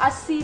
80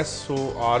SOR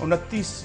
29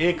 1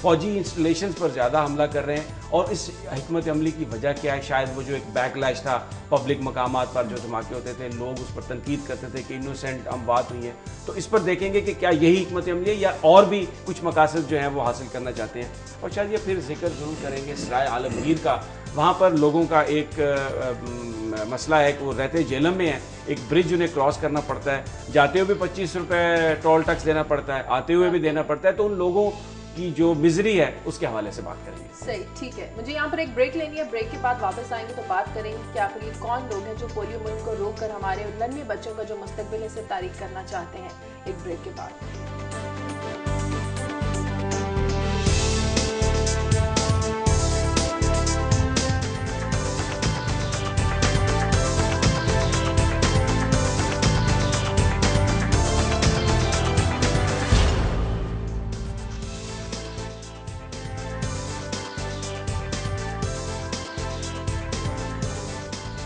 فوجی installations پر زیادہ حملہ کر رہے ہیں، اور اس حکمت عملی کی وجہ کیا ہے؟ شاید وہ جو ایک بیک لیش تھا پبلک مقامات پر جو دھماکے ہوتے تھے، لوگ اس پر تنقید کرتے تھے کہ انوسینٹ اموات ہوئی ہیں، تو اس پر دیکھیں گے کہ کیا یہی حکمت عملی ہے یا اور بھی کچھ مقاصد جو ہیں وہ حاصل کرنا چاہتے ہیں۔ اور شاید یہ پھر ذکر ضرور کریں گے سرائے عالمگیر کا، وہاں پر لوگوں کا ایک مسئلہ ہے کہ وہ رہتے جیلم میں ہیں، ایک برج انہیں کراس کرنا پڑتا ہے، جاتے ہوئے بھی 25 روپے ٹول ٹیکس دینا پڑتا ہے، آتے ہوئے بھی دینا پڑتا ہے، تو ان لوگوں کی جو مزری ہے اس کے حوالے سے بات کریں گے۔ صحیح، ٹھیک ہے، مجھے یہاں پر ایک بریک لینی ہے، بریک کے بعد واپس آئیں گے تو بات کریں گے کہ آخر یہ کون لوگ ہیں جو پولیو مہم کو روک کر ہمارے ننھے بچوں کا جو مستقبل ہے اسے تاریک کرنا چاہتے ہیں۔ ایک بریک کے بعد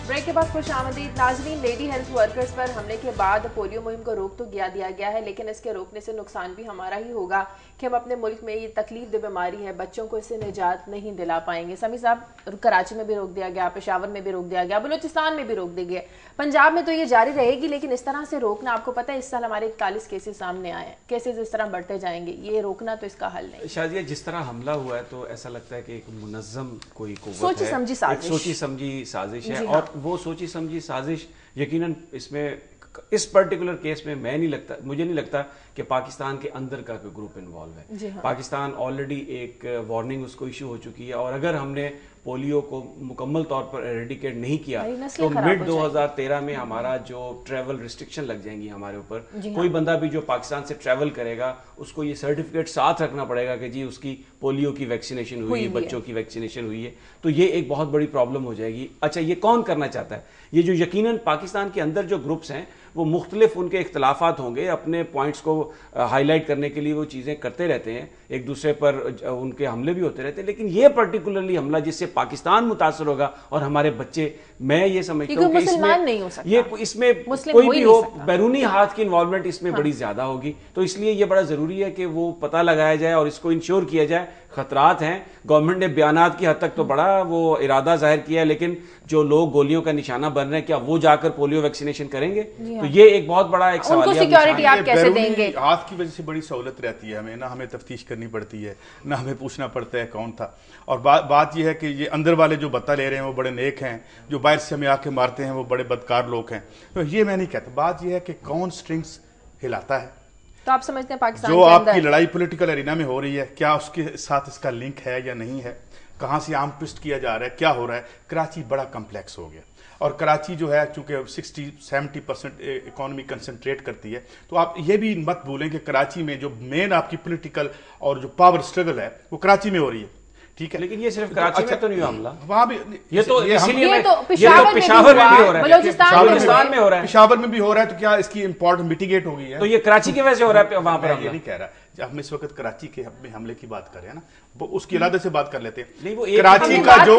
بریک کے بعد خوش آمدید ناظرین۔ لیڈی ہیلتھ ورکرز پر حملے کے بعد پولیو مہم کو روک تو دیا گیا ہے، لیکن اس کے روکنے سے نقصان بھی ہمارا ہی ہوگا کہ ہم اپنے ملک میں یہ تکلیف دہ بیماری ہے بچوں کو اس سے نجات نہیں دلا پائیں گے۔ سمی صاحب، کراچی میں بھی روک دیا گیا، پشاور میں بھی روک دیا گیا، بلوچستان میں بھی روک دیا گیا، پنجاب میں تو یہ جاری رہے گی، لیکن اس طرح سے روکنا، آپ کو پتہ ہے اس سال ہمارے 41 کیسز سامنے آئے ہیں، کیسز اس طرح بڑھتے جائیں گے، یہ روکنا تو اس کا حل نہیں۔ شاید یہ جس طرح حملہ ہوا ہے تو ایسا لگتا ہے کہ ایک منظم کوئی قوت ہے، سوچی سمجھی سازش، ایک سوچی سمجھی سازش ہے، اور وہ سوچی سمجھی سازش یقیناً اس میں اس پرٹیکولر کیس میں مجھے نہیں لگتا کہ پاکستان کے اندر کا کوئی گروپ انوالو ہے۔ پاکستان آلریڈی ایک وارننگ اس کو ایشو ہو چکی ہے، اور اگر ہم نے پولیو کو مکمل طور پر ایریڈیکیٹ نہیں کیا تو مڈ 2013 میں ہمارا جو ٹریول ریسٹرکشن لگ جائیں گی ہمارے اوپر، کوئی بندہ بھی جو پاکستان سے ٹریول کرے گا اس کو یہ سرٹیفکیٹ ساتھ رکھنا پڑے گا کہ جی اس کی پولیو کی ویکسینیشن ہوئی ہے، بچوں کی ویکسینیشن ہوئی ہے، تو یہ ایک بہت بڑی پرابلم ہو جائے گی۔ اچھا، یہ کون کرنا چاہتا ہے؟ یہ جو یقیناً پاکستان کے اندر جو گروپس ہیں وہ مختلف ان کے اختلافات ہوں گے، اپنے پوائنٹس کو ہائی لائٹ کرنے کے لیے وہ چیزیں کرتے رہتے ہیں، ایک دوسرے پر ان کے حملے بھی ہوتے رہتے ہیں، لیکن یہ پرٹیکولرلی حملہ جس سے پاکستان متاثر ہوگا اور ہمارے بچے، میں یہ سمجھتا ہوں کہ اس میں کوئی بھی ہو بیرونی ہاتھ کی انوالومنٹ اس میں بڑی زیادہ ہوگی، تو اس لیے یہ بڑا ضروری ہے کہ وہ پتہ لگایا جائے اور اس کو انشور کیا جائے۔ خطرات ہیں، گورنمنٹ نے بیانات کی حد تک تو بڑا وہ ارادہ ظاہر کیا ہے، لیکن جو لوگ گولیوں کا نشانہ بن رہے ہیں کیا وہ جا کر پولیو ویکسینیشن کریں گے؟ تو یہ ایک بہت بڑا ایک سوالیہ سیکیورٹی آپ کیسے دیں گے؟ ہاتھ کی وجہ سے بڑی سہولت رہتی ہے ہمیں، نہ ہمیں تفتیش کرنی پڑتی ہے، نہ ہمیں پوچھنا پڑتا ہے کون تھا، اور بات یہ ہے کہ یہ اندر والے جو بتا لے رہے ہیں وہ بڑے نیک ہیں، جو باہر سے ہمیں آ کے مارتے ہیں وہ بڑے بدکار لوگ ہیں، تو یہ میں نہیں کہتا۔ بات یہ ہے کہ کون سٹرنگز ہلاتا ہے، تو آپ سمجھتے ہیں پاکستان جو آپ کی لڑائی پولیٹیکل ارینا میں ہو رہی ہے کیا اس کے ساتھ اس کا لنک ہے یا نہیں ہے، کہاں سے عام ٹوسٹ کیا جا رہا ہے، کیا ہو رہا ہے۔ کراچی بڑا کمپلیکس ہو گیا، اور کراچی جو ہے چونکہ 60-70% اکانومی کنسنٹریٹ کرتی ہے، تو آپ یہ بھی مت بھولیں کہ کراچی میں جو مین آپ کی پولیٹیکل اور جو پاور سٹرگل ہے وہ کراچی میں ہو رہی ہے، ٹھیک ہے، لیکن یہ صرف کراچی میں تو نہیں حملہ، وہاں بھی یہ تو پشاور میں بھی ہو رہا ہے، بلوچستان میں ہو رہا ہے، پشاور میں بھی ہو رہا ہے، تو کیا اس کی امپورٹنٹ میٹیگیٹ ہو گئی ہے؟ تو یہ کراچی کی وجہ سے ہو رہا ہے وہاں پر؟ یہ نہیں کہہ رہا، جب ہم اس وقت کراچی کے حملے کی بات کر رہے ہیں نا، اس کی علیحدہ سے بات کر لیتے ہیں۔ کراچی کا جو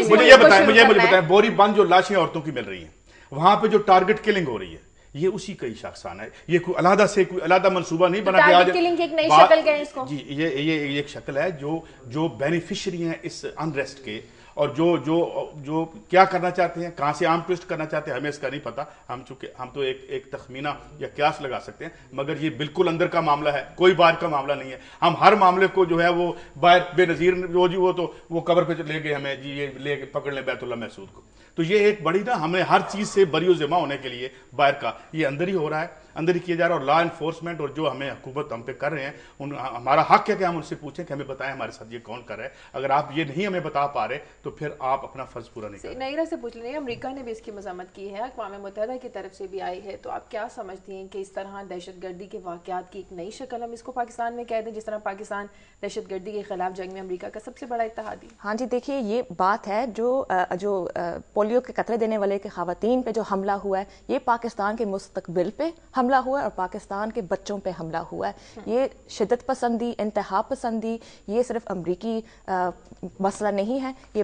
مجھے یہ بتائیں بوری بند جو لاشیں عورتوں کی مل رہی ہیں وہاں پہ جو ٹارگٹ کلنگ ہو رہی ہے یہ اسی کا ہی شاخسانہ ہے، یہ کوئی علیحدہ سے کوئی علیحدہ منصوبہ نہیں بنا کے آج جی یہ ایک شکل ہے جو بینیفیشری ہیں اس انریسٹ کے، اور جو کیا کرنا چاہتے ہیں، کہاں سے عام ٹوسٹ کرنا چاہتے ہیں ہمیں اس کا نہیں پتا، ہم تو ایک تخمینہ یا قیاس لگا سکتے ہیں، مگر یہ بالکل اندر کا معاملہ ہے، کوئی باہر کا معاملہ نہیں ہے۔ ہم ہر معاملے کو جو ہے وہ باہر بے نظیر وہ قبر پہ لے گئے ہمیں، جی یہ لے کے پکڑ لیں بیت اللہ محسود کو، تو یہ ایک بڑی نا ہمیں ہر چیز سے بری و ذمہ ہونے کے لیے باہر کا یہ اندر ہی ہو رہا ہے، اندر ہی کیا جا رہا ہے، اور لا انفورسمنٹ اور جو ہمیں حکومت ہم پہ کر رہے ہیں ہمارا حق ہے کہ ہم ان سے پوچھیں کہ ہمیں بتائیں ہمارے ساتھ یہ کون کر رہا ہے، اگر آپ یہ نہیں ہمیں بتا پا رہے تو پھر آپ اپنا فرض پورا نہیں کر رہے۔ نیرا سے پوچھ لیں، امریکہ نے بھی اس کی مذمت کی ہے، اقوام متحدہ کی طرف سے بھی آئی ہے، تو آپ کیا سمجھتی ہیں کہ اس طرح دہشت گردی کے واقعات کی ایک نئی شکل ہم اس کو پاکستان میں کہہ دیں، جس طرح پاکستان دہشت گردی کے خلاف جنگ میں امریکہ کا سب سے بڑا اتحادی؟ ہاں جی، دیکھیے یہ بات ہے جو پولیو کے قطرے دینے والے کے خواتین پہ جو حملہ ہوا ہے یہ پاکستان کے مستقبل پہ حملہ ہوا ہے اور پاکستان کے بچوں پہ حملہ ہوا ہے۔ یہ شدت پسندی، انتہا پسندی، یہ صرف امریکی مسئلہ نہیں ہے، یہ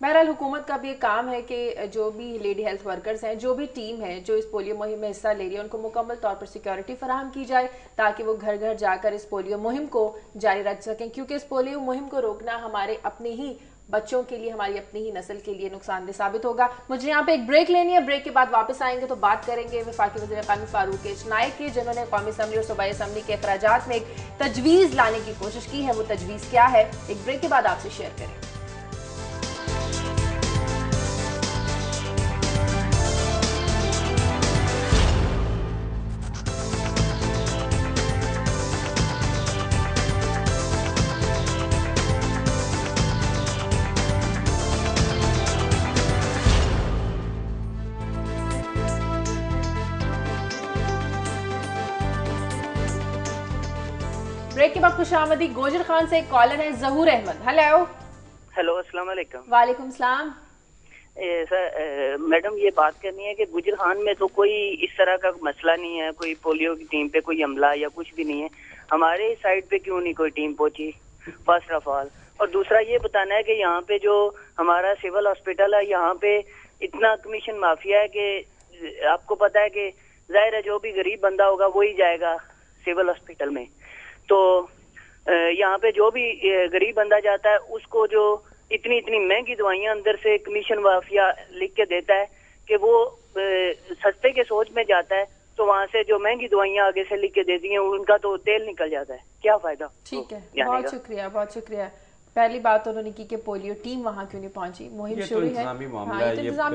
بہرحال حکومت کا بھی ایک کام ہے کہ جو بھی لیڈی ہیلتھ ورکرز ہیں, جو بھی ٹیم ہے جو اس پولیو مہم میں حصہ لے رہی ہے, ان کو مکمل طور پر سیکیورٹی فراہم کی جائے تاکہ وہ گھر گھر جا کر اس پولیو مہم کو جاری رکھ سکیں, کیونکہ اس پولیو مہم کو روکنا ہمارے اپنے ہی بچوں کے لیے, ہماری اپنی ہی نسل کے لیے نقصان دہ ثابت ہوگا. مجھے یہاں پہ ایک بریک لینی ہے, بریک کے بعد واپس آئیں گے تو بات کریں گے وفاقی وزیر قانون فاروق ایچ نائک کی, جنہوں نے قومی اسمبلی اور صوبائی اسمبلی کے اخراجات میں ایک تجویز لانے کی کوشش کی ہے. وہ تجویز کیا ہے, ایک بریک کے بعد آپ سے شیئر کریں. بریک کے بعد خوش آمدید. گوجر خان سے ایک کالر ہے ظہور احمد. ہیلو السلام علیکم. وعلیکم السلام. میڈم یہ بات کرنی ہے کہ گوجر خان میں تو کوئی اس طرح کا مسئلہ نہیں ہے, کوئی پولیو کی ٹیم پہ کوئی حملہ یا کچھ بھی نہیں ہے. ہمارے سائڈ پہ کیوں نہیں کوئی ٹیم پہنچی, فرسٹ آف آل. اور دوسرا یہ بتانا ہے کہ یہاں پہ جو ہمارا سول ہاسپٹل ہے, یہاں پہ اتنا کمیشن مافیا ہے کہ آپ کو پتا ہے کہ ظاہر ہے جو بھی غریب بندہ ہوگا وہی جائے گا سول ہاسپٹل میں. تو یہاں پہ جو بھی غریب بندہ جاتا ہے اس کو جو اتنی مہنگی دوائیاں اندر سے کمیشن مافیا لکھ کے دیتا ہے کہ وہ سستے کے سوچ میں جاتا ہے, تو وہاں سے جو مہنگی دوائیاں آگے سے لکھ کے دیتی ہیں ان کا تو تیل نکل جاتا ہے. کیا فائدہ. ٹھیک ہے, بہت شکریہ, بہت شکریہ. پہلی بات انہوں نے کی کہ پولیو ٹیم وہاں کیوں نہیں پہنچی, مہم شروع ہے. انتظامی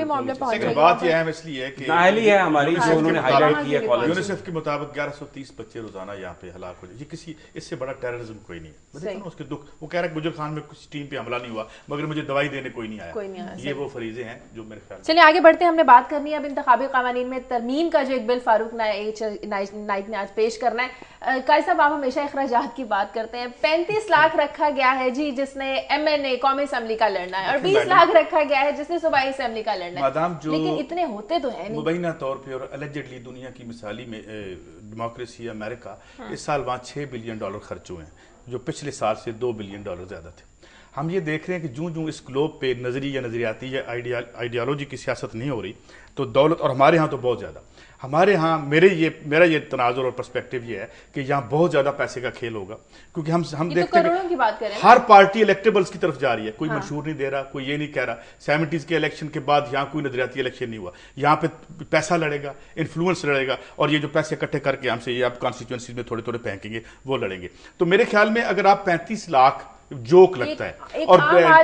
معاملہ پہنچ رہی بات یہ اہم اس لیے ہے کہ نااہلی ہے ہماری جو انہوں نے ہائی لائٹ کی ہے. یونیسیف کے مطابق 1130 بچے روزانہ یہاں پہ ہلاک ہو جائے. یہ کسی اس سے بڑا ٹیررزم کوئی نہیں ہے. اس کے دکھ, وہ کہہ رہا ہے گوجر خان میں کسی ٹیم پہ حملہ نہیں ہوا مگر مجھے دوائی دینے کوئی نہیں آیا. یہ وہ فریضے ہیں جو میرے خیال. چلیے آگے بڑھتے ہیں. ہم نے بات کرنی ہے اب انتخابی قوانین میں ترمیم کا, جو ایک بل فاروق نائک نے آج پیش کرنا ہے. قائد صاحب آپ ہمیشہ اخراجات کی بات کرتے ہیں. 35 لاکھ رکھا گیا ہے جی جس نے MNA قومی اسمبلی کا لڑنا ہے, اور 20 لاکھ رکھا گیا ہے جس نے صوبائی اسمبلی کا لڑنا ہے. لیکن اتنے ہوتے تو ہیں نہیں مبینہ طور پہ. اور الیجڈلی دنیا کی مثالی میں ڈیموکریسی امریکہ, اس سال وہاں $6 بلین خرچ ہوئے ہیں جو پچھلے سال سے $2 بلین زیادہ تھے. ہم یہ دیکھ رہے ہیں کہ جو اس گلوب پہ نظری یا نظریاتی یا آئیڈیالوجی کی سیاست نہیں ہو رہی تو دولت, اور ہمارے ہاں تو بہت زیادہ, ہمارے ہاں میرا یہ تناظر اور پرسپیکٹو یہ ہے کہ یہاں بہت زیادہ پیسے کا کھیل ہوگا, کیونکہ ہم دیکھتے ہیں ہر پارٹی الیکٹیبلز کی طرف جا رہی ہے. کوئی منشور نہیں دے رہا, کوئی یہ نہیں کہہ رہا. 70s کے الیکشن کے بعد یہاں کوئی نظریاتی الیکشن نہیں ہوا. یہاں پہ پیسہ لڑے گا, انفلوئنس لڑے گا, اور یہ جو پیسے اکٹھے کر کے ہم سے یہ آپ کانسٹیچوئنسیز میں تھوڑے پھینکیں گے وہ لڑیں گے. تو میرے خیال میں اگر آپ 35 لاکھ جوک لگتا ہے, اور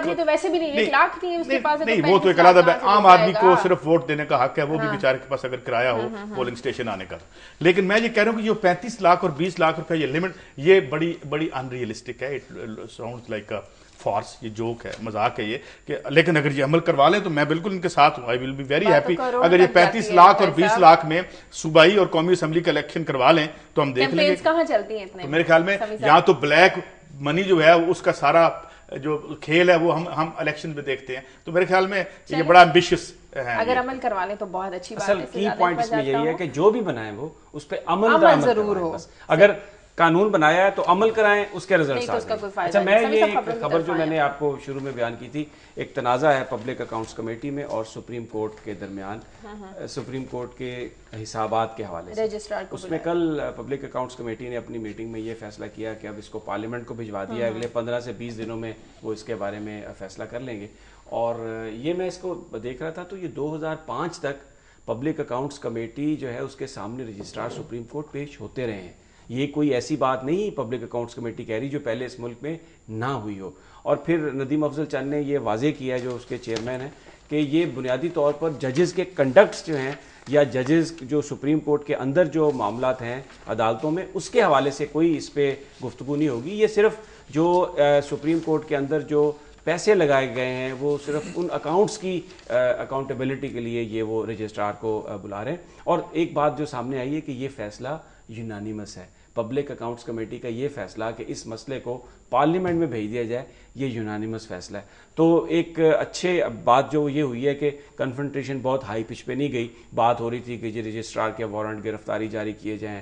تو ویسے بھی نہیں, 1 لاکھ نہیں, وہ تو ایک علیحدہ ہے. عام آدمی کو صرف ووٹ دینے کا حق ہے, وہ بھی بیچارے کے پاس اگر کرایہ ہو پولنگ اسٹیشن آنے کا. لیکن میں یہ کہہ رہا ہوں کہ یہ 35 لاکھ اور 20 لاکھ روپے یہ لمٹ, یہ بڑی ان ریئلسٹک ہے. اٹ ساؤنڈز لائک فارس, یہ جوک ہے, مذاق ہے یہ کہ. لیکن اگر یہ عمل کروا لیں تو میں بالکل ان کے ساتھ ہوں. آئی ول بی ویری ہیپی. اگر یہ 35 لاکھ اور 20 لاکھ میں صوبائی اور قومی اسمبلی کا الیکشن کروا لیں تو ہم دیکھ لیں گے. کہاں چلتی ہیں اتنے, میرے خیال میں یہاں تو بلیک منی جو ہے اس کا سارا جو کھیل ہے وہ ہم الیکشن میں دیکھتے ہیں. تو میرے خیال میں یہ بڑا ایمبیشس ہے. اگر عمل کروا لیں تو بہت اچھی بات ہے. اصل کی پوائنٹ اس میں یہی ہے کہ جو بھی بنائیں وہ اس پہ عمل ضرور ہو. اگر قانون بنایا ہے تو عمل کرائیں, اس کے رزلٹس آ جائیں. اچھا, میں یہ خبر جو میں نے آپ کو شروع میں بیان کی تھی, ایک تنازع ہے پبلک اکاؤنٹس کمیٹی میں اور سپریم کورٹ کے درمیان, سپریم کورٹ کے حسابات کے حوالے سے. اس میں کل پبلک اکاؤنٹس کمیٹی نے اپنی میٹنگ میں یہ فیصلہ کیا کہ اب اس کو پارلیمنٹ کو بھجوا دیا, اگلے 15 سے 20 دنوں میں وہ اس کے بارے میں فیصلہ کر لیں گے. اور یہ میں اس کو دیکھ رہا تھا تو یہ 2005 تک پبلک اکاؤنٹس کمیٹی جو ہے اس کے سامنے رجسٹرار سپریم کورٹ پیش ہوتے رہے ہیں. یہ کوئی ایسی بات نہیں پبلک اکاؤنٹس کمیٹی کہہ رہی جو پہلے اس ملک میں نہ ہوئی ہو. اور پھر ندیم افضل چند نے یہ واضح کیا ہے جو اس کے چیئرمین ہیں کہ یہ بنیادی طور پر ججز کے کنڈکٹس جو ہیں یا ججز جو سپریم کورٹ کے اندر جو معاملات ہیں عدالتوں میں اس کے حوالے سے کوئی اس پہ گفتگو نہیں ہوگی. یہ صرف جو سپریم کورٹ کے اندر جو پیسے لگائے گئے ہیں وہ صرف ان اکاؤنٹس کی اکاؤنٹیبلٹی کے لیے یہ وہ رجسٹرار کو بلا رہے ہیں. اور ایک بات جو سامنے آئی ہے کہ یہ فیصلہ یونانیمس ہے. پبلک اکاؤنٹس کمیٹی کا یہ فیصلہ کہ اس مسئلے کو پارلیمنٹ میں بھیج دیا جائے یہ یونانیمس فیصلہ ہے. تو ایک اچھے بات جو یہ ہوئی ہے کہ کنفرنٹیشن بہت ہائی پچ پہ نہیں گئی. بات ہو رہی تھی کہ رجسٹرار کے وارنٹ گرفتاری جاری کیے جائیں,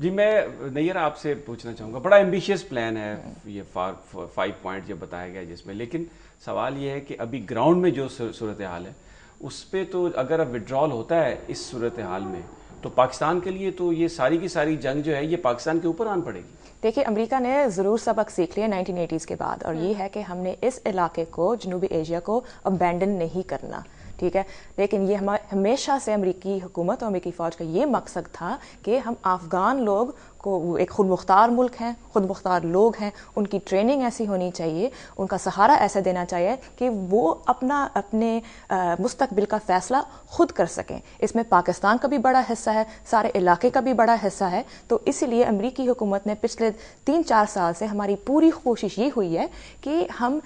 جی میں نیئر آپ سے پوچھنا چاہوں گا، بڑا ایمبیشیس پلان ہے یہ 5 پوائنٹ جو بتایا گیا جس میں، لیکن سوال یہ ہے کہ ابھی گراؤنڈ میں جو صورتحال ہے اس پہ تو اگر اب وڈرال ہوتا ہے اس صورتحال میں تو پاکستان کے لیے تو یہ ساری کی ساری جنگ جو ہے یہ پاکستان کے اوپر آن پڑے گی. دیکھیے امریکہ نے ضرور سبق سیکھ لیا 1980s کے بعد، اور یہ ہے کہ ہم نے اس علاقے کو، جنوبی ایشیا کو ابینڈن نہیں کرنا، ٹھیک ہے. لیکن یہ ہمیشہ سے امریکی حکومت اور امریکی فوج کا یہ مقصد تھا کہ ہم افغان لوگ کو، وہ ایک خود مختار ملک ہیں، خود مختار لوگ ہیں، ان کی ٹریننگ ایسی ہونی چاہیے، ان کا سہارا ایسا دینا چاہیے کہ وہ اپنے مستقبل کا فیصلہ خود کر سکیں. اس میں پاکستان کا بھی بڑا حصہ ہے، سارے علاقے کا بھی بڑا حصہ ہے. تو اسی لیے امریکی حکومت نے پچھلے 3-4 سال سے ہماری پوری کوشش یہ ہوئی ہے کہ ہم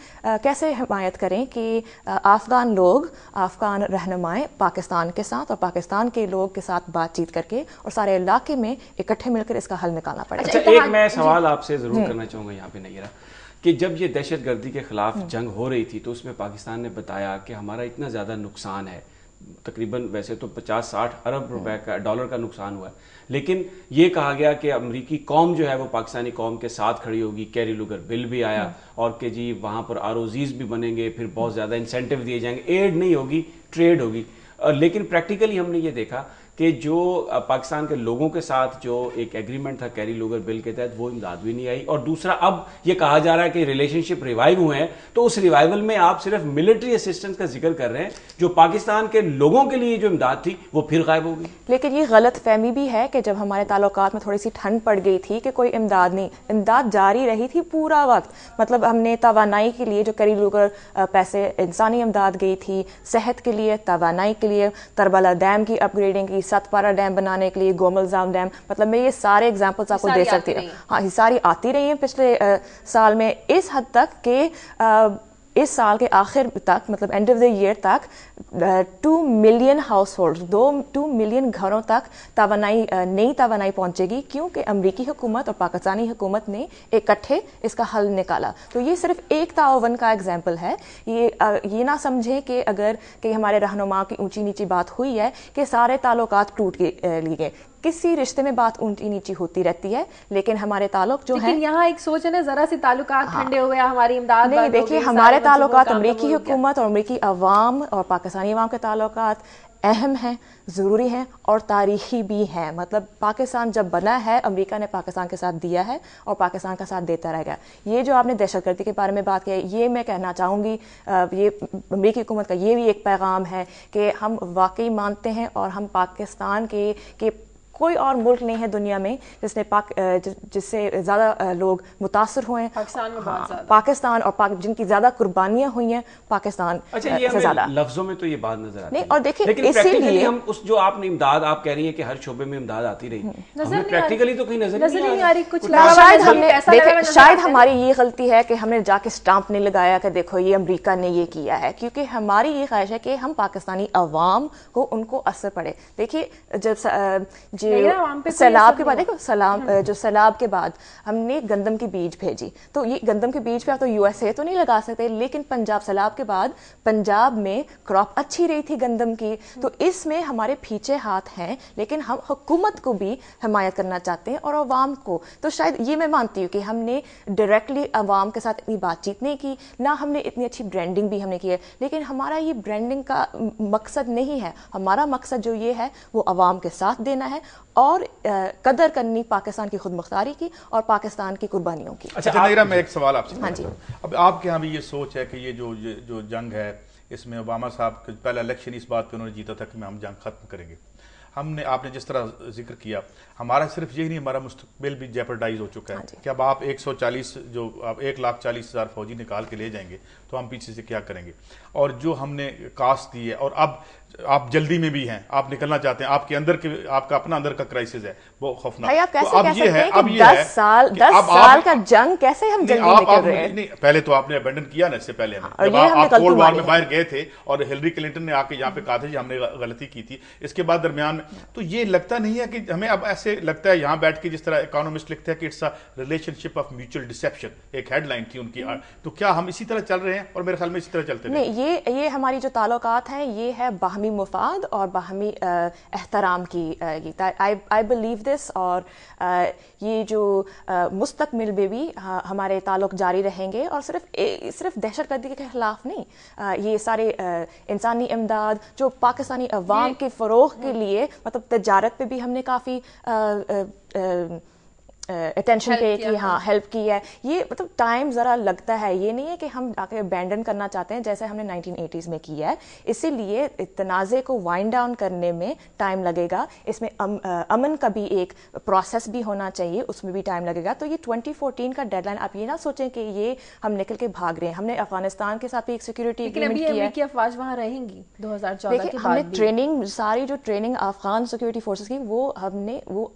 کیسے حمایت کریں کہ افغان لوگ، افغان رہنمائیں پاکستان کے ساتھ اور پاکستان کے لوگ کے ساتھ بات چیت کر کے اور سارے علاقے میں اکٹھے مل کر اس کا نکالنا پڑے. اچھا ایک میں سوال آپ سے ضرور کرنا چاہوں گا یہاں پہ نیرا، کہ جب یہ دہشت گردی کے خلاف جنگ ہو رہی تھی تو اس میں پاکستان نے بتایا کہ ہمارا اتنا زیادہ نقصان ہے، تقریباً ویسے تو 50-60 ارب روپے کا ڈالر کا نقصان ہوا ہے، لیکن یہ کہا گیا کہ امریکی قوم جو ہے وہ پاکستانی قوم کے ساتھ کھڑی ہوگی. کیری لوگر بل بھی آیا اور کہ جی وہاں پر ROZs بھی بنیں گے، پھر بہت زیادہ انسینٹیو دیے جائیں گے، ایڈ نہیں ہوگی ٹریڈ ہوگی. لیکن پریکٹیکلی ہم نے یہ دیکھا کہ جو پاکستان کے لوگوں کے ساتھ جو ایک ایگریمنٹ تھا کیری لوگر بل کے تحت وہ امداد بھی نہیں آئی. اور دوسرا اب یہ کہا جا رہا ہے کہ ریلیشن شپ ریوائیو ہوئے ہیں، تو اس ریوائیول میں آپ صرف ملٹری اسسٹنس کا ذکر کر رہے ہیں، جو پاکستان کے لوگوں کے لیے جو امداد تھی وہ پھر غائب ہو گئی. لیکن یہ غلط فہمی بھی ہے کہ جب ہمارے تعلقات میں تھوڑی سی ٹھنڈ پڑ گئی تھی کہ کوئی امداد نہیں، امداد جاری رہی تھی پورا وقت. مطلب ہم نے توانائی کے لیے جو کیری لوگر پیسے، انسانی امداد گئی تھی، صحت کے لیے، توانائی کے لیے، تربلا ڈیم کی اپ گریڈنگ کی، ست پارا ڈیم بنانے کے لیے، گوملزام ڈیم، مطلب میں یہ سارے ایگزامپلس آپ کو دے سکتی ہوں. ہاں یہ ساری آتی رہی ہیں پچھلے سال میں، اس حد تک کہ اس سال کے آخر تک، مطلب اینڈ آف دا ایئر تک 2 ملین ہاؤس ہولڈ، 2 ملین گھروں تک توانائی، نئی توانائی پہنچے گی، کیونکہ امریکی حکومت اور پاکستانی حکومت نے اکٹھے اس کا حل نکالا. تو یہ صرف ایک تعاون کا ایگزامپل ہے. یہ نہ سمجھیں کہ اگر کہ ہمارے رہنما کی اونچی نیچی بات ہوئی ہے کہ سارے تعلقات ٹوٹ لیے گئے. کسی رشتے میں بات اونچی نیچی ہوتی رہتی ہے، لیکن ہمارے تعلق جو ہیں، لیکن یہاں ایک سوچ ہے نا، ذرا سی تعلقات ٹھنڈے ہو گیا، ہماری امداد نہیں. دیکھیے ہمارے تعلقات امریکی حکومت اور امریکی عوام اور پاکستانی عوام کے تعلقات اہم ہیں، ضروری ہیں اور تاریخی بھی ہیں. مطلب پاکستان جب بنا ہے امریکہ نے پاکستان کے ساتھ دیا ہے اور پاکستان کا ساتھ دیتا رہے گا. یہ جو آپ نے دہشت گردی کے بارے میں بات کی، یہ میں کہنا چاہوں گی، یہ امریکی حکومت کا یہ بھی ایک پیغام ہے کہ ہم واقعی مانتے ہیں اور ہم پاکستان کے کوئی اور ملک نہیں ہے دنیا میں جس سے زیادہ لوگ متاثر ہوئے ہیں. پاکستان میں بہت زیادہ، پاکستان اور جن کی زیادہ قربانیاں ہوئی ہیں پاکستان سے زیادہ. لفظوں میں تو یہ بات نظر آتی نہیں، اور دیکھیں لیکن اسی لیے ہم اس جو آپ نے امداد آپ کہہ رہی ہیں کہ ہر شعبے میں امداد آتی رہی، ہمیں پریکٹیکلی تو کہیں نظر نہیں آ رہی. کچھ شاید ہماری یہ غلطی ہے کہ ہم نے جا کے اسٹامپ نہیں لگایا کہ دیکھو یہ امریکہ نے یہ کیا ہے، کیونکہ ہماری یہ خواہش ہے کہ ہم پاکستانی عوام کو ان کو اثر پڑے. دیکھیے جب سیلاب کے بعد، دیکھو جو سیلاب کے بعد ہم نے گندم کی بیج بھیجی، تو یہ گندم کے بیج پہ آپ تو USA تو نہیں لگا سکتے، لیکن پنجاب سیلاب کے بعد پنجاب میں کراپ اچھی رہی تھی گندم کی. تو اس میں ہمارے پیچھے ہاتھ ہیں، لیکن ہم حکومت کو بھی حمایت کرنا چاہتے ہیں اور عوام کو. تو شاید یہ میں مانتی ہوں کہ ہم نے ڈائریکٹلی عوام کے ساتھ اتنی بات چیت نہیں کی، نہ ہم نے اتنی اچھی برانڈنگ بھی ہم نے کی ہے، لیکن ہمارا یہ برانڈنگ کا مقصد نہیں ہے. ہمارا مقصد جو یہ ہے وہ عوام کے ساتھ دینا ہے اور قدر کرنی پاکستان کی خود مختاری کی اور پاکستان کی قربانیوں کی. اچھا نیرا، میں ایک سوال آپ سے. ہاں جی. اب آپ کے یہاں بھی یہ سوچ ہے کہ یہ جو جنگ ہے اس میں اوباما صاحب پہلا الیکشن اس بات پہ انہوں نے جیتا تھا کہ ہم جنگ ختم کریں گے. آپ نے جس طرح ذکر کیا، ہمارا صرف یہی نہیں، ہمارا مستقبل بھی جیپرڈائز ہو چکا ہے کہ اب آپ 1,40,000 فوجی نکال کے لے جائیں گے تو ہم پیچھے سے کیا کریں گے. اور جو ہم نے کاسٹ دی ہے، اور اب آپ جلدی میں بھی ہیں، آپ نکلنا چاہتے ہیں، آپ کے اندر کے آپ کا اپنا اندر کا کرائسس ہے وہ خوفناک. اب یہ ہے کہ 10 سال کا جنگ کیسے ہم جلدی نکل رہے ہیں. نہیں، پہلے تو آپ نے ابینڈن کیا نا، اس سے پہلے جب آپ کولڈ وار میں باہر گئے تھے اور ہلری کلنٹن نے آ کے یہاں پہ کہا تھا کہ ہم نے غلطی کی تھی. اس کے بعد درمیان میں تو یہ لگتا نہیں ہے کہ ہمیں اب ایسے لگتا ہے یہاں بیٹھ کے جس طرح اکانومسٹ لکھتا ہے کہ it's a relationship of mutual deception, ایک ہیڈ لائن تھی ان کی. تو کیا ہم اسی طرح چل رہے ہیں؟ اور میرے خیال میں اسی طرح چلتے ہیں. نہیں، یہ ہماری جو تعلقات ہیں یہ ہے باہمی باہمی مفاد اور باہمی احترام کی آئی بلیو دس. اور یہ جو مستقبل میں بھی ہمارے تعلق جاری رہیں گے, اور صرف دہشت گردی کے خلاف نہیں, یہ سارے انسانی امداد جو پاکستانی عوام کے فروغ کے لیے, مطلب تجارت پہ بھی ہم نے کافی اٹینشن پے کی, ہاں ہیلپ کی ہے. یہ مطلب ٹائم ذرا لگتا ہے, یہ نہیں ہے کہ ہم آ کے ابینڈن کرنا چاہتے ہیں جیسے ہم نے 1980s میں کیا ہے. اسی لیے تنازع کو وائنڈ ڈاؤن کرنے میں ٹائم لگے گا. اس میں امن کا بھی ایک پروسیس بھی ہونا چاہیے, اس میں بھی ٹائم لگے گا. تو یہ 2014 کا ڈیڈ لائن, آپ یہ نہ سوچیں کہ یہ ہم نکل کے بھاگ رہے ہیں. ہم نے افغانستان کے ساتھ بھی ایک سیکورٹی ایگریمنٹ کیا ہے. امریکی افواج وہاں رہیں گی 2014 کے بعد. ہم نے ٹریننگ, ساری جو ٹریننگ افغان سیکورٹی فورسز کی, وہ ہم نے وہ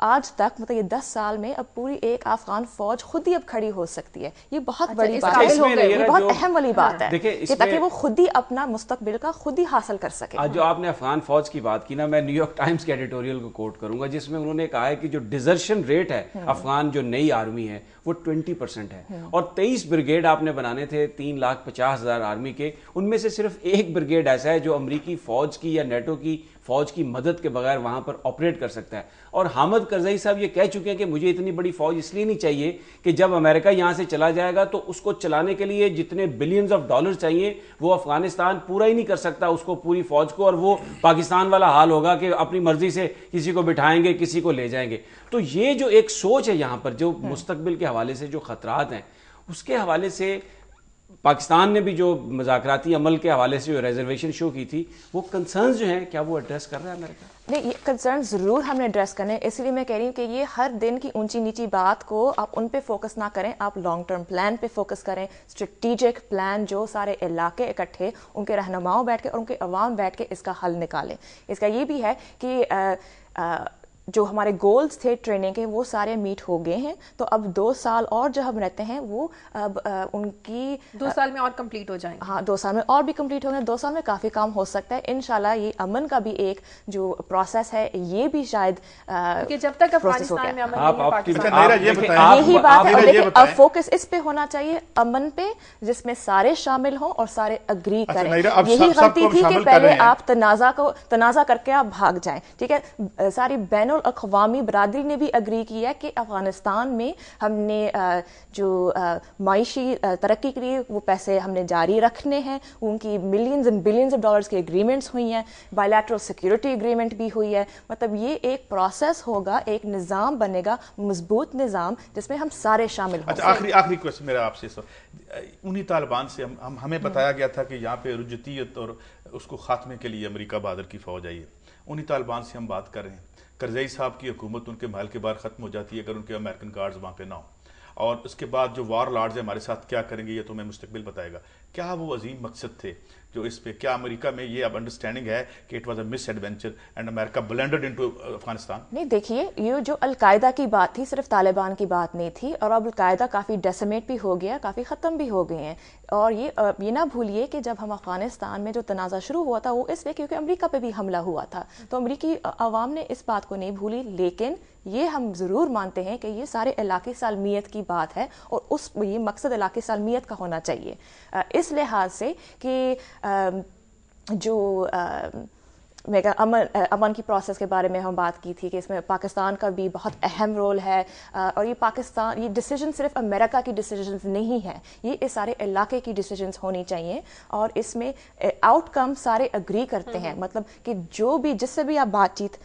آج تک مطلب یہ 10 سال میں اب پوری ایک افغان فوج خود ہی اب کھڑی ہو سکتی ہے. یہ بہت بڑی بات ہے, یہ بہت اہم والی بات ہے کہ تاکہ وہ خود ہی اپنا مستقبل کا خود ہی حاصل کر سکے. جو آپ نے افغان فوج کی بات کی نا, میں نیو یارک ٹائمز کے ایڈیٹوریل کو کوٹ کروں گا جس میں انہوں نے کہا ہے کہ جو ڈیزرشن ریٹ ہے افغان جو نئی آرمی ہے وہ 20% ہے, اور 23 بریگیڈ آپ نے بنانے تھے 3,50,000 آرمی کے, ان میں سے صرف ایک بریگیڈ ایسا ہے جو امریکی فوج کی یا نیٹو کی فوج کی مدد کے بغیر وہاں پر آپریٹ کر سکتا ہے. اور حامد کرزئی صاحب یہ کہہ چکے ہیں کہ مجھے اتنی بڑی فوج اس لیے نہیں چاہیے کہ جب امریکہ یہاں سے چلا جائے گا تو اس کو چلانے کے لیے جتنے بلینز آف ڈالر چاہیے وہ افغانستان پورا ہی نہیں کر سکتا اس کو, پوری فوج کو, اور وہ پاکستان والا حال ہوگا کہ اپنی مرضی سے کسی کو بٹھائیں گے, کسی کو لے جائیں گے. تو یہ جو ایک سوچ ہے یہاں پر, جو مستقبل کے حوالے سے جو خطرات ہیں اس کے حوالے سے پاکستان نے بھی جو مذاکراتی عمل کے حوالے سے جو ریزرویشن شو کی تھی, وہ کنسرنز جو ہیں کیا وہ ایڈریس کر رہا ہے امریکہ؟ نہیں, یہ کنسرن ضرور ہم نے ایڈریس کرنے ہیں. اسی لیے میں کہہ رہی ہوں کہ یہ ہر دن کی اونچی نیچی بات کو آپ ان پہ فوکس نہ کریں, آپ لانگ ٹرم پلان پہ فوکس کریں, اسٹریٹجک پلان جو سارے علاقے اکٹھے ان کے رہنماؤں بیٹھ کے اور ان کے عوام بیٹھ کے اس کا حل نکالیں. اس کا یہ بھی ہے کہ جو ہمارے گولز تھے ٹریننگ کے وہ سارے میٹ ہو گئے ہیں. تو اب 2 سال اور جو ہم رہتے ہیں وہ اب ان کی 2 سال میں اور کمپلیٹ ہو جائیں گے. ہاں 2 سال میں اور بھی کمپلیٹ ہوں گے. 2 سال میں کافی کام ہو سکتا ہے انشاءاللہ. یہ امن کا بھی ایک جو پروسیس ہے یہ بھی شاید کہ جب تک افغانستان میں امن یہی بات ہے. لیکن اب فوکس اس پہ ہونا چاہیے امن پہ جس میں سارے شامل ہوں اور سارے اگری کریں. یہی غلطی تھی کہ پہلے آپ تنازع کر کے آپ بھاگ جائیں. ٹھیک ہے, ساری بین الاقوامی برادری نے بھی اگری کیا کہ افغانستان میں ہم نے جو معاشی ترقی کے لیے وہ پیسے ہم نے جاری رکھنے ہیں. ان کی millions and billions of dollars کی اگریمنٹس ہوئی ہیں, بائیلیٹرل سیکورٹی اگریمنٹ بھی ہوئی ہے. مطلب یہ ایک پروسیس ہوگا, ایک نظام بنے گا, مضبوط نظام جس میں ہم سارے شامل ہوں. آخری کوشچن میرا آپ سے, انہی طالبان سے ہمیں بتایا گیا تھا کہ یہاں پہ رجتیت اور اس کو خاتمے کے لیے امریکہ بہادر کی فوج آئی ہے. انہی طالبان سے ہم بات کر رہے ہیں. کرزئی صاحب کی حکومت ان کے محل کے باہر ختم ہو جاتی ہے اگر ان کے امریکن گارڈز وہاں پہ نہ ہوں, اور اس کے بعد جو وار لارڈز ہیں ہمارے ساتھ کیا کریں گے یہ تو ہمیں مستقبل بتائے گا. کیا وہ عظیم مقصد تھے جو اس پہ, کیا امریکہ میں یہ اب انڈرسٹینڈنگ ہے کہ it was a miss adventure and America blended into Afghanistan? نہیں, دیکھیے یہ جو القاعدہ کی بات تھی صرف طالبان کی بات نہیں تھی, اور اب القاعدہ کافی ڈیسیمیٹ بھی ہو گیا, کافی ختم بھی ہو گئے ہیں. اور یہ نہ بھولیے کہ جب ہم افغانستان میں جو تنازع شروع ہوا تھا وہ اس لیے کیونکہ امریکہ پہ بھی حملہ ہوا تھا. تو امریکی عوام نے اس بات کو نہیں بھولی, لیکن یہ ہم ضرور مانتے ہیں کہ یہ سارے علاقائی سالمیت کی بات ہے اور یہ مقصد علاقائی سالمیت کا ہونا چاہیے. اس لحاظ سے کہ جو میں امن کی پروسیس کے بارے میں ہم بات کی تھی کہ اس میں پاکستان کا بھی بہت اہم رول ہے, اور یہ ڈیسیجن صرف امریکہ کی ڈیسیجنز نہیں ہیں, یہ اس سارے علاقے کی ڈیسیجنز ہونی چاہیے, اور اس میں آؤٹ کم سارے اگری کرتے ہیں. مطلب کہ جو بھی جس سے بھی آپ بات چیت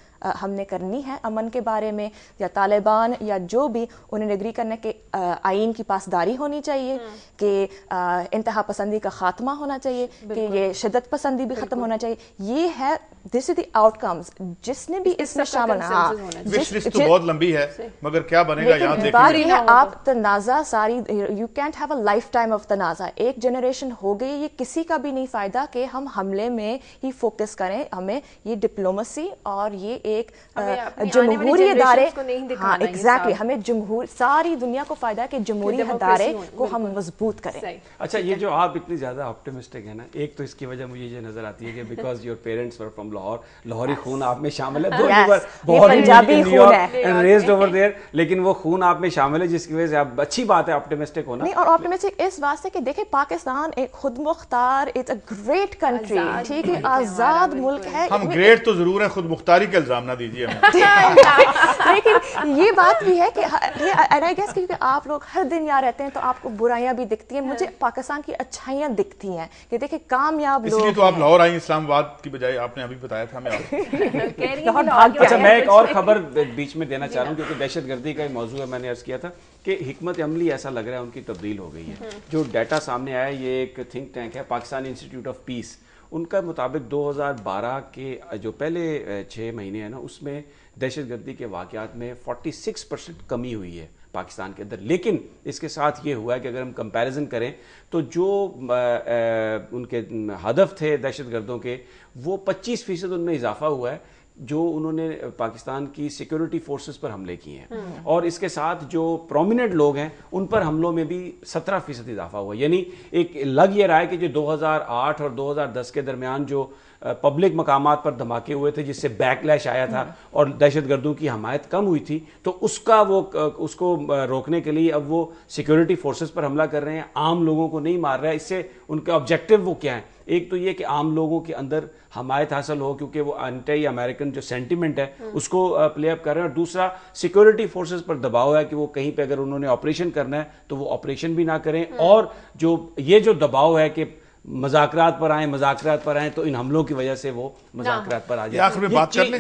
ہم نے کرنی ہے امن کے بارے میں, یا طالبان یا جو بھی, انہیں اگری کرنے کے آئین کی پاسداری ہونی چاہیے, کہ انتہا پسندی کا خاتمہ ہونا چاہیے, کہ یہ شدت پسندی بھی ختم ہونا چاہیے. یہ ہے دس از دی آؤٹ کمز جس نے بھی اس میں شامل. بہت لمبی ہے مگر کیا بنے گا یہاں بات یہ ہے, آپ تنازع ساری you can't have a life time of تنازع. ایک جنریشن ہو گئی, یہ کسی کا بھی نہیں فائدہ کہ ہم حملے میں ہی فوکس کریں. ہمیں یہ ڈپلومسی اور یہ ایک جمہوری ادارے, ہاں ایگزیکٹلی, ہمیں ساری دنیا کو فائدہ ہے کہ جمہوری ادارے کو ہم مضبوط کریں. اچھا, یہ جو آپ اتنی زیادہ آپٹیمسٹک ہے نا, ایک تو اس کی وجہ مجھے یہ نظر آتی ہے کہ because your parents were from Lahore, لاہوری خون آپ میں شامل ہے, پنجابی خون ہے, ریزڈ اوور دیئر, لیکن وہ خون آپ میں شامل ہے جس کی وجہ سے آپ, اچھی بات ہے آپٹیمسٹک ہونا. نہیں, اور آپٹیمسٹک اس واسطے کہ دیکھیں پاکستان ایک خود مختار, اٹس اے گریٹ کنٹری, ٹھیک ہے, آزاد ملک ہے. ہم گریٹ تو ضرور ہیں, خود مختاری کا الزام نہ دیجیے ہمیں. لیکن یہ بات بھی ہے کہ آئی گیس کیونکہ آپ لوگ ہر دن یہاں رہتے ہیں تو آپ کو برائیاں بھی دکھتی ہیں, مجھے پاکستان کی اچھائیاں دکھتی ہیں کہ دیکھیں کامیاب لوگ. اس لیے تو آپ لاہور آئیں اسلام آباد کی بجائے, آپ نے ابھی بتایا تھا ہمیں. اچھا, میں ایک اور خبر بیچ میں دینا چاہ رہا ہوں کیونکہ دہشت گردی کا موضوع ہے, میں نے عرض کیا تھا کہ حکمت عملی ایسا لگ رہا ہے ان کی تبدیل ہو گئی ہے. جو ڈیٹا سامنے آیا, یہ ایک تھنک ٹینک ہے پاکستان انسٹیٹیوٹ آف پیس, ان کا مطابق 2012 کے جو پہلے 6 مہینے ہیں نا, اس میں دہشت گردی کے واقعات میں 46% کمی ہوئی ہے پاکستان کے اندر. لیکن اس کے ساتھ یہ ہوا ہے کہ اگر ہم کمپیریزن کریں تو جو ان کے ہدف تھے دہشت گردوں کے, وہ 25% ان میں اضافہ ہوا ہے جو انہوں نے پاکستان کی سیکیورٹی فورسز پر حملے کیے ہیں. اور اس کے ساتھ جو پرومیننٹ لوگ ہیں ان پر حملوں میں بھی 17% اضافہ ہوا. یعنی ایک لگ یہ رہا ہے کہ جو 2008 اور 2010 کے درمیان جو پبلک مقامات پر دھماکے ہوئے تھے جس سے بیک لیش آیا تھا اور دہشت گردوں کی حمایت کم ہوئی تھی, تو اس کو روکنے کے لیے اب وہ سیکیورٹی فورسز پر حملہ کر رہے ہیں, عام لوگوں کو نہیں مار رہا ہے. اس سے ان کا آبجیکٹو وہ کیا ہے, ایک تو یہ کہ عام لوگوں کے اندر حمایت حاصل ہو کیونکہ وہ اینٹی امریکن جو سینٹیمنٹ ہے اس کو پلے اپ کر رہے ہیں, اور دوسرا سیکیورٹی فورسز پر دباؤ ہے کہ وہ کہیں پہ اگر انہوں نے آپریشن کرنا ہے تو وہ آپریشن بھی نہ کریں. اور یہ جو دباؤ ہے کہ مذاکرات پر آئیں تو ان حملوں کی وجہ سے وہ مذاکرات پر آ جائیں. آخر میں بات کر لیں,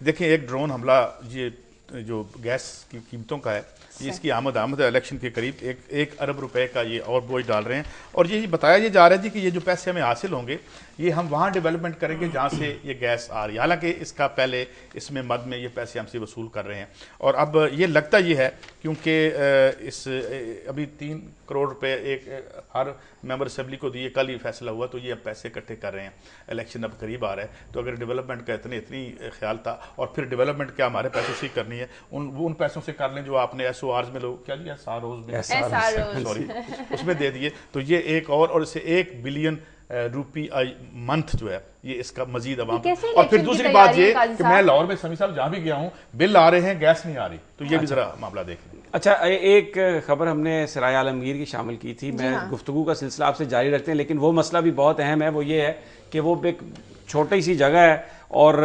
دیکھیں ایک ڈرون حملہ یہ جو گیس کی قیمتوں کا ہے, یہ اس کی آمد ہے الیکشن کے قریب 1 ارب روپے کا یہ اور بوجھ ڈال رہے ہیں. اور یہ بتایا یہ جا رہا ہے جی کہ یہ جو پیسے ہمیں حاصل ہوں گے یہ ہم وہاں ڈیولپمنٹ کریں گے جہاں سے یہ گیس آ رہی ہے, حالانکہ اس کا پہلے اس میں مد میں یہ پیسے ہم سے وصول کر رہے ہیں. اور اب یہ لگتا یہ ہے کیونکہ اس ابھی 3 کروڑ روپے ایک ہر ممبر اسمبلی کو دیے, کل یہ فیصلہ ہوا, تو یہ اب پیسے اکٹھے کر رہے ہیں, الیکشن اب قریب آ رہا ہے. تو اگر ڈیولپمنٹ کا اتنی خیال تھا, اور پھر ڈیولپمنٹ کیا ہمارے پیسوں سے کرنی ہے, ان پیسوں سے کر لیں جو آپ نے ایس او آرز میں لوگ کیا دیا, سوری اس میں دے دیے, تو یہ ایک اور اسے 1 بلین روپی منتھ جو ہے یہ اس کا مزید عوام. اور پھر دوسری بات یہ کہ میں لاہور میں سمی صاحب جہاں بھی گیا ہوں, بل آ رہے ہیں, گیس نہیں آ رہی, تو یہ بھی ذرا معاملہ دیکھ لیں. اچھا, ایک خبر ہم نے سرائے عالمگیر کی شامل کی تھی, میں گفتگو کا سلسلہ آپ سے جاری رکھتے ہیں, لیکن وہ مسئلہ بھی بہت اہم ہے. وہ یہ ہے کہ وہ ایک چھوٹی سی جگہ ہے اور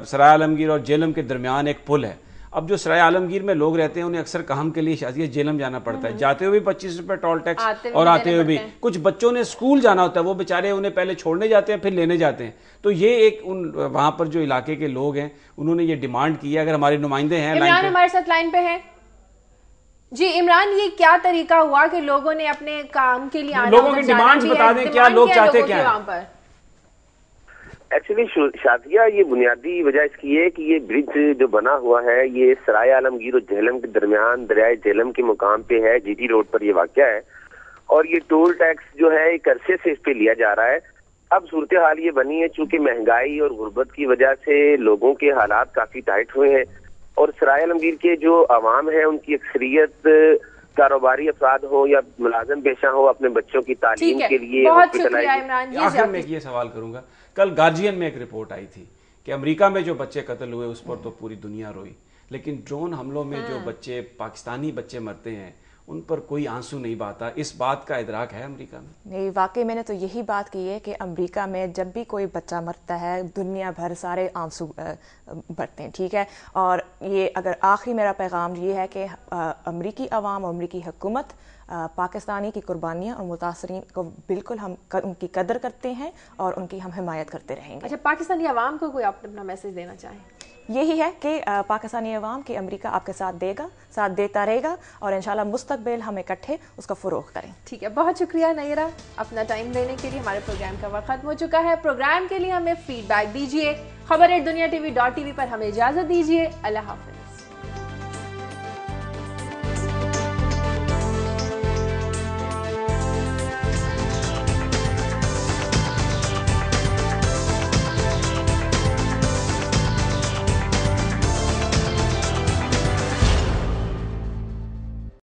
سرائے عالمگیر اور جہلم کے درمیان ایک پل ہے. اب جو سرائے عالمگیر میں لوگ رہتے ہیں انہیں اکثر کام کے لیے شادی جہلم جانا پڑتا ہے, جاتے ہوئے بھی 25 روپے ٹول ٹیکس اور آتے ہوئے بھی. کچھ بچوں نے اسکول جانا ہوتا ہے, وہ بیچارے انہیں پہلے چھوڑنے جاتے ہیں پھر لینے جاتے ہیں. تو یہ ایک وہاں پر جو علاقے کے لوگ ہیں انہوں نے یہ ڈیمانڈ کی ہے. اگر ہمارے نمائندے ہیں عمران ہمارے ساتھ لائن پہ ہیں. جی عمران, یہ کیا طریقہ ہوا کہ لوگوں نے اپنے کام کے لیے آنا, لوگوں کی ڈیمانڈز بتا دیں, کیا لوگ چاہتے کیا ہیں؟ ایکچولی شادیہ, یہ بنیادی وجہ اس کی ہے کہ یہ برج جو بنا ہوا ہے یہ سرائے عالمگیر اور جہلم کے درمیان دریائے جہلم کے مقام پہ ہے, جی ٹی روڈ پر یہ واقع ہے, اور یہ ٹول ٹیکس جو ہے ایک عرصے سے اس پہ لیا جا رہا ہے. اب صورتحال یہ بنی ہے چونکہ مہنگائی اور غربت کی وجہ سے لوگوں کے حالات کافی ٹائٹ ہوئے ہیں, اور سرائے عالمگیر کے جو عوام ہیں ان کی اکثریت کاروباری افراد ہو یا ملازم پیشہ ہو, اپنے بچوں کی تعلیم کے لیے. آخر میں یہ سوال کروں گا, کل گارجین میں ایک رپورٹ آئی تھی کہ امریکہ میں جو بچے قتل ہوئے اس پر تو پوری دنیا روئی, لیکن ڈرون حملوں میں جو بچے پاکستانی بچے مرتے ہیں ان پر کوئی آنسو نہیں بہتا. اس بات کا ادراک ہے امریکہ میں؟ نہیں, واقعی میں نے تو یہی بات کی ہے کہ امریکہ میں جب بھی کوئی بچہ مرتا ہے دنیا بھر سارے آنسو بھرتے ہیں, ٹھیک ہے. اور یہ اگر آخری میرا پیغام یہ ہے کہ امریکی عوام اور امریکی حکومت پاکستانی کی قربانیاں اور متاثرین کو بالکل ہم ان کی قدر کرتے ہیں اور ان کی ہم حمایت کرتے رہیں گے. اچھا, پاکستانی عوام کو کوئی آپ اپنا میسج دینا چاہیں؟ یہی ہے کہ پاکستانی عوام کہ امریکہ آپ کے ساتھ دے گا, ساتھ دیتا رہے گا, اور انشاءاللہ مستقبل ہم اکٹھے اس کا فروغ کریں. ٹھیک ہے, بہت شکریہ نیرہ اپنا ٹائم دینے کے لیے. ہمارے پروگرام کا وقت ختم ہو چکا ہے. پروگرام کے لیے ہمیں فیڈ بیک دیجیے. خبر@دنیا TV.tv پر ہمیں اجازت دیجیے. اللہ حافظ.